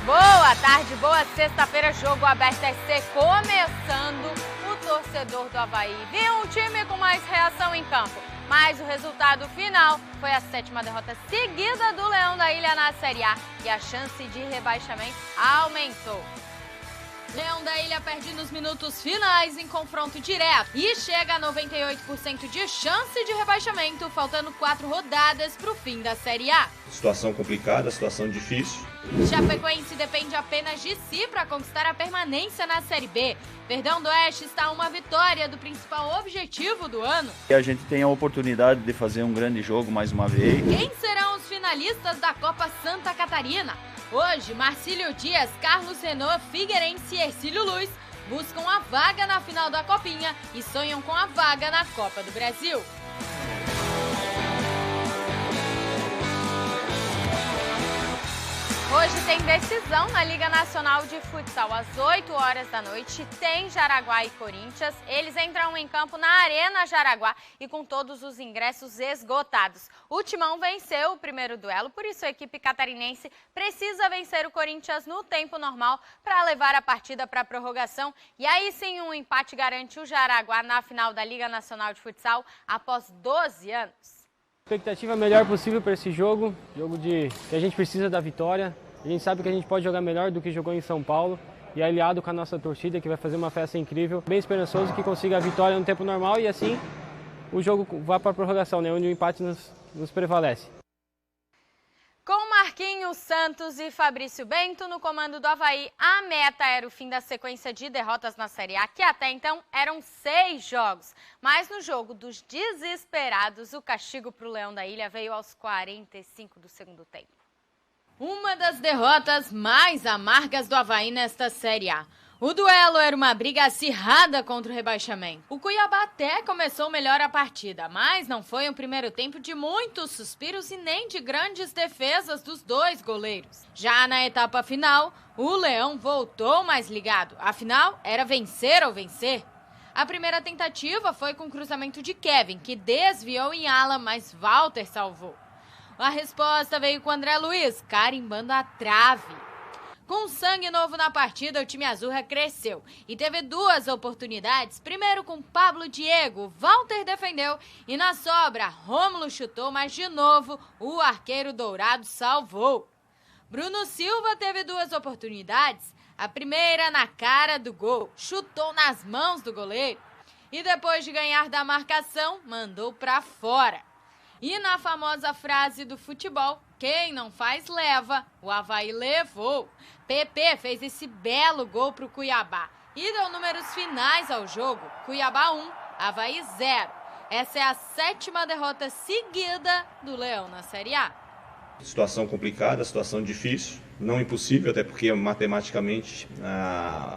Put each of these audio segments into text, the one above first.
Boa tarde, boa sexta-feira, jogo aberto SC começando. O torcedor do Avaí viu um time com mais reação em campo, mas o resultado final foi a 7ª derrota seguida do Leão da Ilha na Série A e a chance de rebaixamento aumentou. Leão da Ilha perde nos minutos finais em confronto direto e chega a 98% de chance de rebaixamento, faltando 4 rodadas para o fim da Série A. Situação complicada, situação difícil. Chapecoense depende apenas de si para conquistar a permanência na Série B. Verdão do Oeste está a uma vitória do principal objetivo do ano. E a gente tem a oportunidade de fazer um grande jogo mais uma vez. Quem serão os finalistas da Copa Santa Catarina? Hoje, Marcílio Dias, Carlos Renault, Figueirense e Ercílio Luz buscam a vaga na final da Copinha e sonham com a vaga na Copa do Brasil. Hoje tem decisão na Liga Nacional de Futsal. Às 8 horas da noite tem Jaraguá e Corinthians. Eles entram em campo na Arena Jaraguá e com todos os ingressos esgotados. O Timão venceu o primeiro duelo, por isso a equipe catarinense precisa vencer o Corinthians no tempo normal para levar a partida para a prorrogação. E aí sim um empate garante o Jaraguá na final da Liga Nacional de Futsal após 12 anos. Expectativa melhor possível para esse jogo que a gente precisa da vitória. A gente sabe que a gente pode jogar melhor do que jogou em São Paulo e aliado com a nossa torcida que vai fazer uma festa incrível. Bem esperançoso que consiga a vitória no tempo normal e assim o jogo vá para a prorrogação, né, onde o empate nos prevalece. Com Marquinhos Santos e Fabrício Bento no comando do Avaí, a meta era o fim da sequência de derrotas na Série A, que até então eram 6 jogos. Mas no jogo dos desesperados, o castigo para o Leão da Ilha veio aos 45 do segundo tempo. Uma das derrotas mais amargas do Avaí nesta Série A. O duelo era uma briga acirrada contra o rebaixamento. O Cuiabá até começou melhor a partida, mas não foi um primeiro tempo de muitos suspiros e nem de grandes defesas dos 2 goleiros. Já na etapa final, o Leão voltou mais ligado. Afinal, era vencer ou vencer. A primeira tentativa foi com o cruzamento de Kevin, que desviou em ala, mas Walter salvou. A resposta veio com André Luiz, carimbando a trave. Com sangue novo na partida, o time azurra cresceu e teve 2 oportunidades. Primeiro com Pablo Diego, Walter defendeu e na sobra, Rômulo chutou, mas de novo o arqueiro dourado salvou. Bruno Silva teve 2 oportunidades. A primeira na cara do gol, chutou nas mãos do goleiro e depois de ganhar da marcação, mandou para fora. E na famosa frase do futebol, quem não faz leva, o Avaí levou. PP fez esse belo gol para o Cuiabá e deu números finais ao jogo. Cuiabá 1, Avaí 0. Essa é a 7ª derrota seguida do Leão na Série A. Situação complicada, situação difícil, não impossível, até porque matematicamente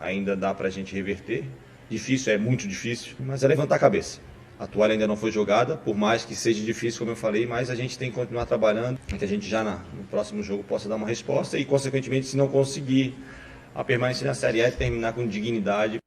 ainda dá para a gente reverter. Difícil, é muito difícil, mas é levantar a cabeça. A toalha ainda não foi jogada, por mais que seja difícil, como eu falei, mas a gente tem que continuar trabalhando, para que a gente já no próximo jogo possa dar uma resposta e, consequentemente, se não conseguir a permanência na Série A, terminar com dignidade.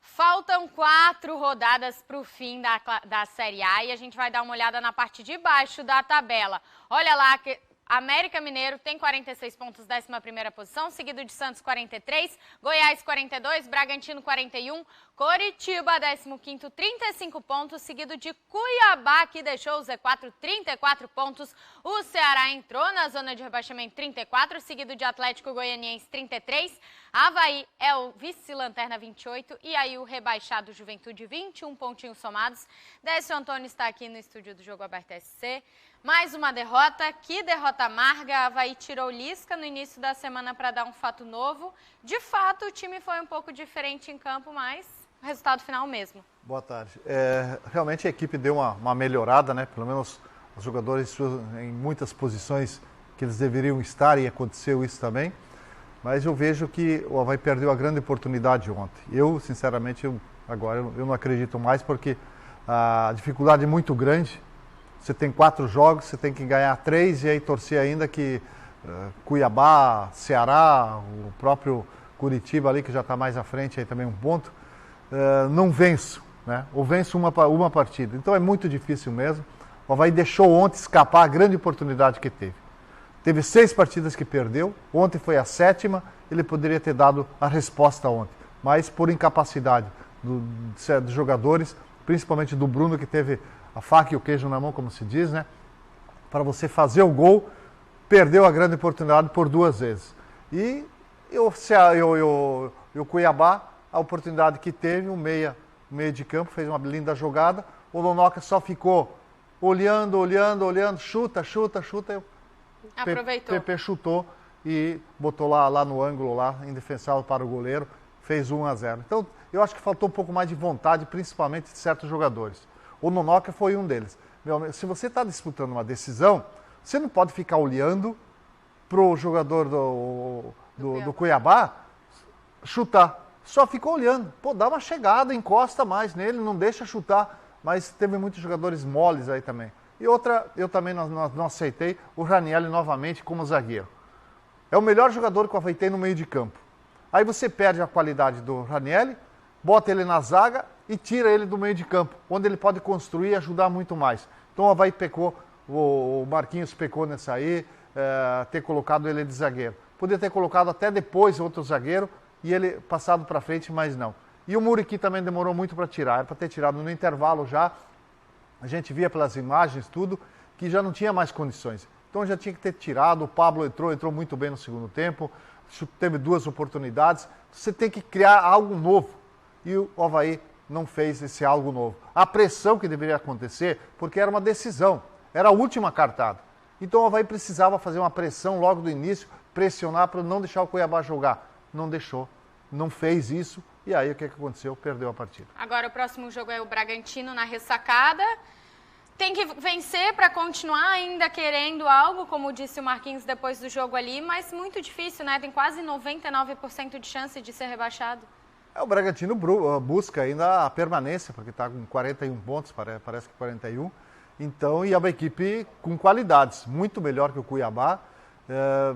Faltam 4 rodadas para o fim da Série A e a gente vai dar uma olhada na parte de baixo da tabela. Olha lá que América Mineiro tem 46 pontos, 11ª posição, seguido de Santos 43, Goiás 42, Bragantino 41, Coritiba 15º, 35 pontos, seguido de Cuiabá, que deixou o Z4, 34 pontos. O Ceará entrou na zona de rebaixamento, 34, seguido de Atlético Goianiense 33, Avaí é o vice-lanterna 28 e aí o rebaixado Juventude 21 pontinhos somados. Décio Antônio está aqui no estúdio do Jogo Aberto SC. Mais uma derrota, que derrota amarga. A Avaí tirou Lisca no início da semana para dar um fato novo. De fato, o time foi um pouco diferente em campo, mas o resultado final mesmo. Boa tarde. Realmente a equipe deu uma melhorada, né? Pelo menos os jogadores em muitas posições que eles deveriam estar e aconteceu isso também. Mas eu vejo que o Avaí perdeu a grande oportunidade ontem. Eu, sinceramente, agora eu não acredito mais porque a dificuldade é muito grande. Você tem 4 jogos, você tem que ganhar 3 e aí torcer ainda que Cuiabá, Ceará, o próprio Curitiba ali, que já está mais à frente, aí também um ponto, não venço, né? Ou venço uma partida. Então é muito difícil mesmo. O Avaí deixou ontem escapar a grande oportunidade que teve. teve 6 partidas que perdeu, ontem foi a 7ª, ele poderia ter dado a resposta ontem, mas por incapacidade dos jogadores, principalmente do Bruno, que teve a faca e o queijo na mão, como se diz, né? Para você fazer o gol, perdeu a grande oportunidade por 2 vezes. E o Cuiabá, a oportunidade que teve, o meia de campo, fez uma linda jogada, o Nonoca só ficou olhando, chuta, aproveitou. Pepe chutou e botou lá no ângulo, lá, indefensável para o goleiro, fez 1-0. Então, eu acho que faltou um pouco mais de vontade, principalmente de certos jogadores. O Nonoca foi um deles. Se você está disputando uma decisão, você não pode ficar olhando para o jogador do Cuiabá chutar. Só ficou olhando. Pô, dá uma chegada, encosta mais nele, não deixa chutar. Mas teve muitos jogadores moles aí também. E outra, eu também não aceitei o Ranieri novamente como zagueiro. É o melhor jogador que eu aceitei no meio de campo. Aí você perde a qualidade do Ranieri, bota ele na zaga e tira ele do meio de campo, onde ele pode construir e ajudar muito mais. Então o Avaí pecou, o Marquinhos pecou nessa aí, ter colocado ele de zagueiro. Podia ter colocado até depois outro zagueiro e ele passado para frente, mas não. E o Muriqui também demorou muito para tirar, era para ter tirado no intervalo já. A gente via pelas imagens, tudo, que já não tinha mais condições. Então já tinha que ter tirado, o Pablo entrou muito bem no segundo tempo, teve 2 oportunidades. Você tem que criar algo novo. E o Avaí não fez esse algo novo. A pressão que deveria acontecer, porque era uma decisão, era a última cartada. Então o Avaí precisava fazer uma pressão logo do início, pressionar para não deixar o Cuiabá jogar. Não deixou, não fez isso. E aí o que aconteceu? Perdeu a partida. Agora o próximo jogo é o Bragantino na ressacada. Tem que vencer para continuar ainda querendo algo, como disse o Marquinhos depois do jogo ali, mas muito difícil, né? Tem quase 99% de chance de ser rebaixado. O Bragantino busca ainda a permanência, porque está com 41 pontos, parece que 41. Então, e é uma equipe com qualidades, muito melhor que o Cuiabá.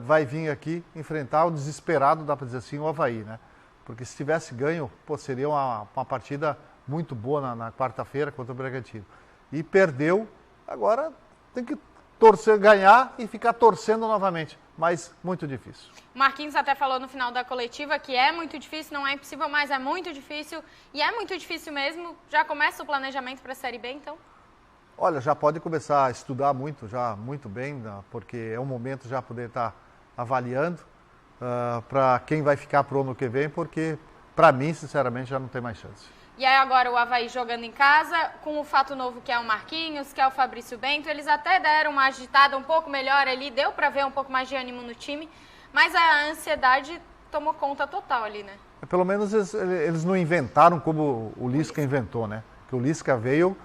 Vai vir aqui enfrentar o desesperado, dá para dizer assim, o Avaí, né? Porque se tivesse ganho, seria uma partida muito boa na quarta-feira contra o Bragantino. E perdeu, agora tem que torcer, ganhar e ficar torcendo novamente, mas muito difícil. Marquinhos até falou no final da coletiva que é muito difícil, não é impossível, mas é muito difícil, e é muito difícil mesmo. Já começa o planejamento para a Série B, então? Olha, já pode começar a estudar muito bem, porque é um momento já poder estar avaliando para quem vai ficar pro ano que vem, porque para mim, sinceramente, já não tem mais chance. E aí agora o Avaí jogando em casa, com o fato novo que é o Marquinhos, que é o Fabrício Bento, eles até deram uma agitada um pouco melhor ali, deu para ver um pouco mais de ânimo no time, mas a ansiedade tomou conta total ali, né? Pelo menos eles não inventaram como o Lisca inventou, né? Que o Lisca veio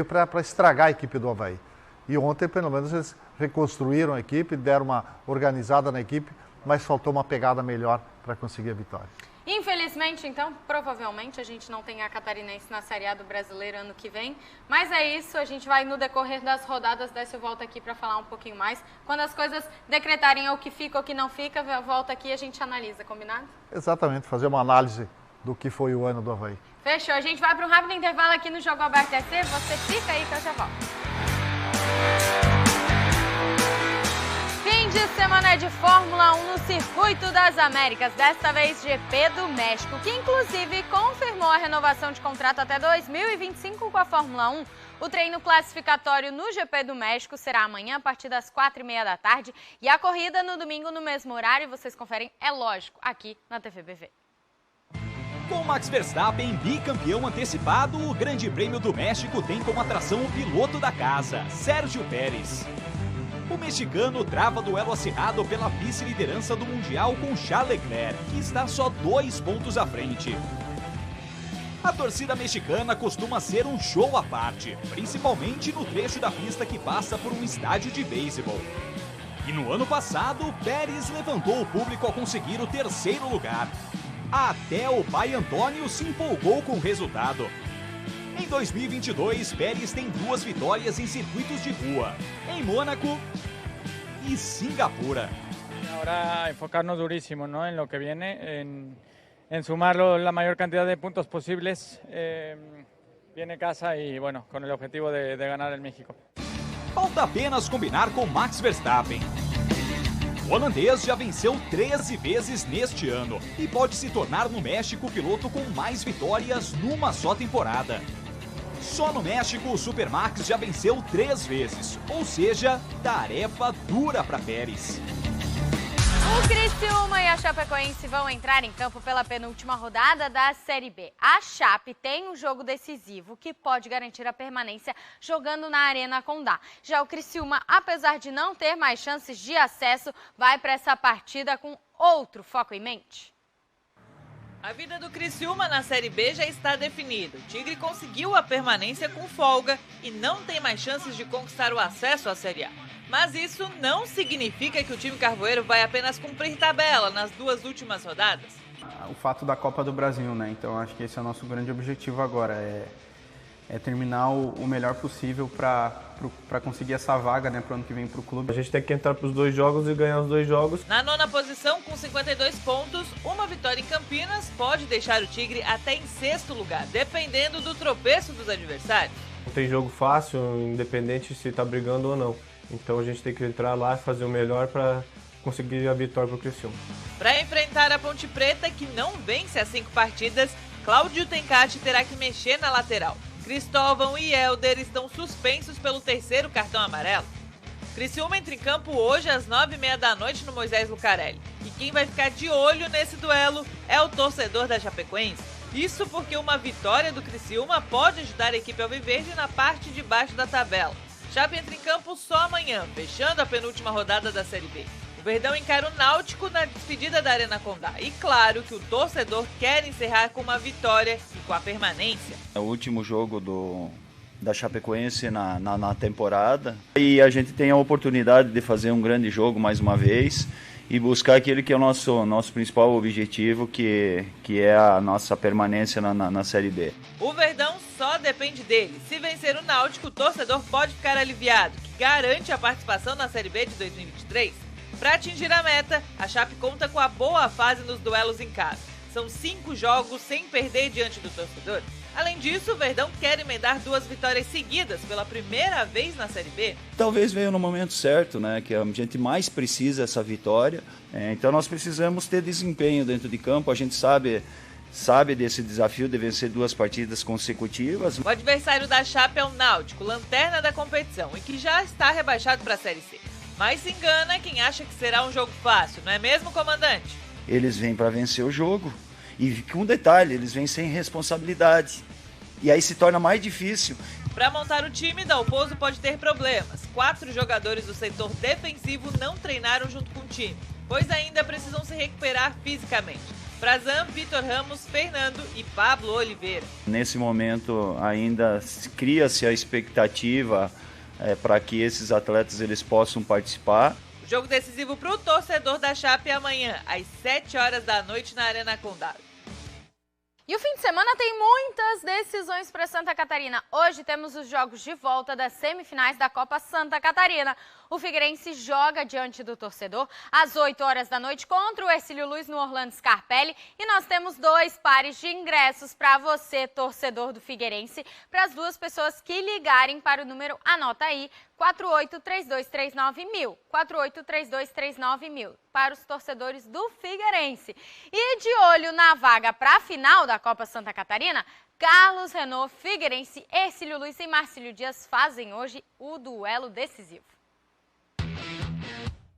para estragar a equipe do Avaí. E ontem, pelo menos, eles reconstruíram a equipe, deram uma organizada na equipe, mas faltou uma pegada melhor para conseguir a vitória. Infelizmente, então, provavelmente a gente não tem a Catarinense na Série A do Brasileiro ano que vem, mas é isso, a gente vai no decorrer das rodadas, dessa eu volto aqui para falar um pouquinho mais. Quando as coisas decretarem o que fica ou o que não fica, eu volto aqui e a gente analisa, combinado? Exatamente, fazer uma análise do que foi o ano do Avaí. Fechou, a gente vai para um rápido intervalo aqui no Jogo Aberto SC, você fica aí que eu já volto. Fim de semana de Fórmula 1 no Circuito das Américas, desta vez GP do México, que inclusive confirmou a renovação de contrato até 2025 com a Fórmula 1. O treino classificatório no GP do México será amanhã a partir das 4h30 da tarde e a corrida no domingo no mesmo horário. Vocês conferem, é lógico, aqui na TVBV. Com Max Verstappen bicampeão antecipado, o Grande Prêmio do México tem como atração o piloto da casa, Sérgio Pérez. O mexicano trava duelo acirrado pela vice-liderança do Mundial com Charles Leclerc, que está só 2 pontos à frente. A torcida mexicana costuma ser um show à parte, principalmente no trecho da pista que passa por um estádio de beisebol. E no ano passado, Pérez levantou o público ao conseguir o 3º lugar. Até o pai Antônio se empolgou com o resultado. Em 2022, Pérez tem 2 vitórias em circuitos de rua, em Mônaco y Singapura. Ahora enfocarnos durísimo, ¿no? En lo que viene, en sumar la mayor cantidad de puntos posibles. Viene casa y bueno, con el objetivo de ganar el México. Falta apenas combinar com Max Verstappen. O holandês já venceu 13 vezes neste ano e pode se tornar no México o piloto com mais vitórias numa só temporada. Só no México, o Supermax já venceu 3 vezes, ou seja, tarefa dura para Pérez. O Criciúma e a Chapecoense vão entrar em campo pela penúltima rodada da Série B. A Chape tem um jogo decisivo que pode garantir a permanência jogando na Arena Condá. Já o Criciúma, apesar de não ter mais chances de acesso, vai para essa partida com outro foco em mente. A vida do Criciúma na Série B já está definida. O Tigre conseguiu a permanência com folga e não tem mais chances de conquistar o acesso à Série A. Mas isso não significa que o time carvoeiro vai apenas cumprir tabela nas 2 últimas rodadas. O fato da Copa do Brasil, né? Então acho que esse é o nosso grande objetivo agora, é terminar o melhor possível para conseguir essa vaga, né, para o ano que vem para o clube. A gente tem que entrar para os 2 jogos e ganhar os 2 jogos. Na 9ª posição, com 52 pontos, uma vitória em Campinas pode deixar o Tigre até em 6º lugar, dependendo do tropeço dos adversários. Não tem jogo fácil, independente se está brigando ou não. Então a gente tem que entrar lá e fazer o melhor para conseguir a vitória para o Criciúma. Para enfrentar a Ponte Preta, que não vence as 5 partidas, Cláudio Tencati terá que mexer na lateral. Cristóvão e Helder estão suspensos pelo 3º cartão amarelo. Criciúma entra em campo hoje às 9h30 da noite no Moisés Lucarelli. E quem vai ficar de olho nesse duelo é o torcedor da Chapecoense. Isso porque uma vitória do Criciúma pode ajudar a equipe alviverde na parte de baixo da tabela. Chape entra em campo só amanhã, fechando a penúltima rodada da Série B. O Verdão encara o Náutico na despedida da Arena Condá. E claro que o torcedor quer encerrar com uma vitória e com a permanência. É o último jogo da Chapecoense na temporada. E a gente tem a oportunidade de fazer um grande jogo mais uma vez e buscar aquele que é o nosso principal objetivo, que é a nossa permanência na Série B. O Verdão só depende dele. Se vencer o Náutico, o torcedor pode ficar aliviado, que garante a participação na Série B de 2023. Para atingir a meta, a Chape conta com a boa fase nos duelos em casa. São 5 jogos sem perder diante do torcedor. Além disso, o Verdão quer emendar 2 vitórias seguidas pela primeira vez na Série B. Talvez veio no momento certo, né? Que a gente mais precisa essa vitória. Então nós precisamos ter desempenho dentro de campo. A gente sabe desse desafio de vencer 2 partidas consecutivas. O adversário da Chape é o Náutico, lanterna da competição, e que já está rebaixado para a Série C. Mas se engana quem acha que será um jogo fácil, não é mesmo, comandante? Eles vêm para vencer o jogo. E com um detalhe, eles vêm sem responsabilidade. E aí se torna mais difícil. Para montar o time, Dalpozo pode ter problemas. 4 jogadores do setor defensivo não treinaram junto com o time, pois ainda precisam se recuperar fisicamente. Frazan, Vitor Ramos, Fernando e Pablo Oliveira. Nesse momento ainda cria-se a expectativa para que esses atletas eles possam participar. O jogo decisivo para o torcedor da Chape é amanhã, às 7h da noite na Arena Condá. E o fim de semana tem muitas decisões para Santa Catarina. Hoje temos os jogos de volta das semifinais da Copa Santa Catarina. O Figueirense joga diante do torcedor às 8h da noite contra o Hercílio Luz no Orlando Scarpelli. E nós temos 2 pares de ingressos para você, torcedor do Figueirense, para as 2 pessoas que ligarem para o número, anota aí, 483239.000, 483239.000, para os torcedores do Figueirense. E de olho na vaga para a final da Copa Santa Catarina, Carlos Renault, Figueirense, Hercílio Luiz e Marcílio Dias fazem hoje o duelo decisivo.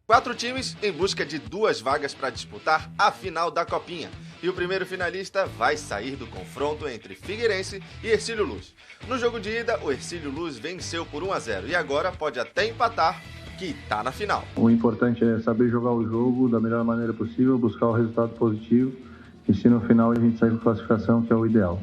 4 times em busca de 2 vagas para disputar a final da Copinha. E o primeiro finalista vai sair do confronto entre Figueirense e Hercílio Luz. No jogo de ida, o Hercílio Luz venceu por 1-0 e agora pode até empatar, que está na final. O importante é saber jogar o jogo da melhor maneira possível, buscar o resultado positivo e se no final a gente sair com classificação, que é o ideal.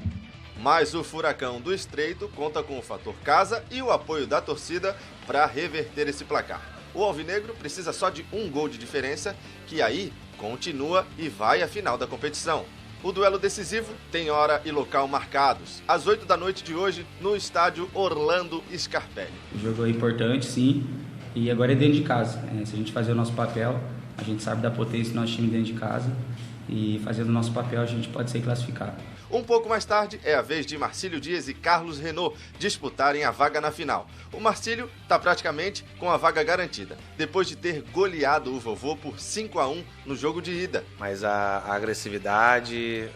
Mas o Furacão do Estreito conta com o fator casa e o apoio da torcida para reverter esse placar. O alvinegro precisa só de 1 gol de diferença, que aí continua e vai à final da competição. O duelo decisivo tem hora e local marcados, às 8 da noite de hoje, no estádio Orlando Scarpelli. O jogo é importante, sim, e agora é dentro de casa. Se a gente fazer o nosso papel, a gente sabe da potência do nosso time dentro de casa, e fazendo o nosso papel a gente pode ser classificado. Um pouco mais tarde, é a vez de Marcílio Dias e Carlos Renault disputarem a vaga na final. O Marcílio está praticamente com a vaga garantida, depois de ter goleado o vovô por 5-1 no jogo de ida. Mas a agressividade,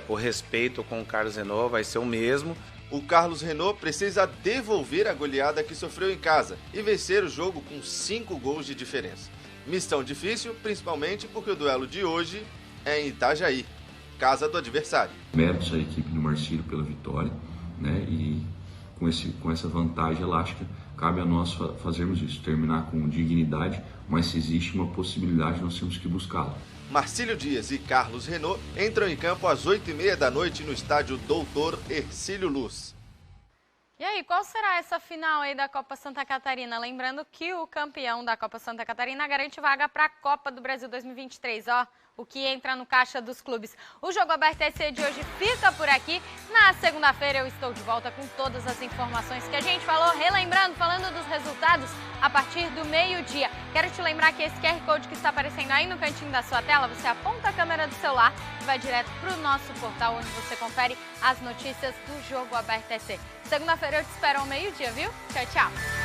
o respeito com o Carlos Renault vai ser o mesmo. O Carlos Renault precisa devolver a goleada que sofreu em casa e vencer o jogo com 5 gols de diferença. Missão difícil, principalmente porque o duelo de hoje é em Itajaí, casa do adversário. Méritos à equipe do Marcílio pela vitória, né? E com essa vantagem elástica, cabe a nós fazermos isso, terminar com dignidade, mas se existe uma possibilidade, nós temos que buscá-la. Marcílio Dias e Carlos Renault entram em campo às 8h30 da noite no estádio Doutor Hercílio Luz. E aí, qual será essa final aí da Copa Santa Catarina? Lembrando que o campeão da Copa Santa Catarina garante vaga para a Copa do Brasil 2023, ó. O que entra no caixa dos clubes. O Jogo Aberto SC de hoje fica por aqui. Na segunda-feira eu estou de volta com todas as informações que a gente falou, relembrando, falando dos resultados a partir do meio-dia. Quero te lembrar que esse QR Code que está aparecendo aí no cantinho da sua tela, você aponta a câmera do celular e vai direto para o nosso portal, onde você confere as notícias do Jogo Aberto SC. Segunda-feira eu te espero ao meio-dia, viu? Tchau, tchau!